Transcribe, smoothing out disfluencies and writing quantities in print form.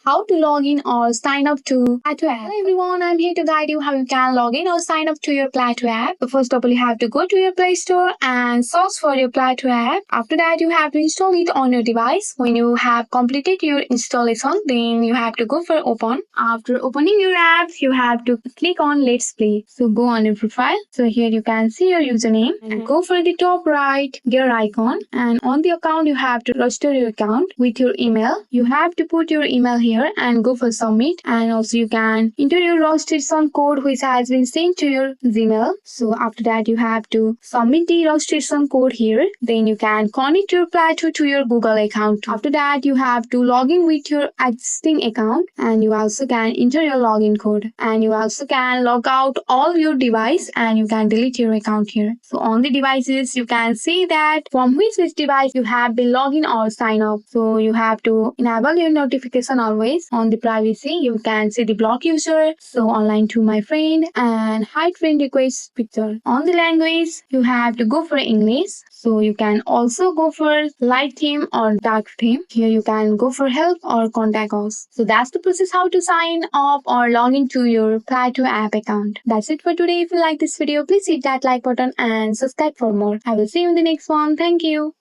how to log in or sign up to Plato app. Hello everyone, I'm here to guide you how you can log in or sign up to your Plato app. So first of all, you have to go to your Play Store and search for your Plato app. After that, you have to install it on your device. When you have completed your installation, then you have to go for open. After opening your app, you have to click on Let's Play. So go on your profile. So here you can see your username and go for the top right gear icon, and on the account you have to register your account with your email. You have to put your email here and go for submit, and also you can enter your registration code which has been sent to your Gmail. So after that, you have to submit the registration code here. Then you can connect your Plato to your Google account. After that, you have to log in with your existing account, and you also can enter your login code, and you also can log out all your device and you can delete your account here. So on the devices, you can see that from which device you have been login or sign up. So you have to enable your notification always. On the privacy, you can see the block user, so online to my friend, and hide friend request picture. On the language, you have to go for English. So you can also go for light theme or dark theme. Here you can go for help or contact us. So that's the process how to sign up or log into your Plato app account. That's it for today. If you like this video, please hit that like button and subscribe for more. I will see you in the next one. Thank you.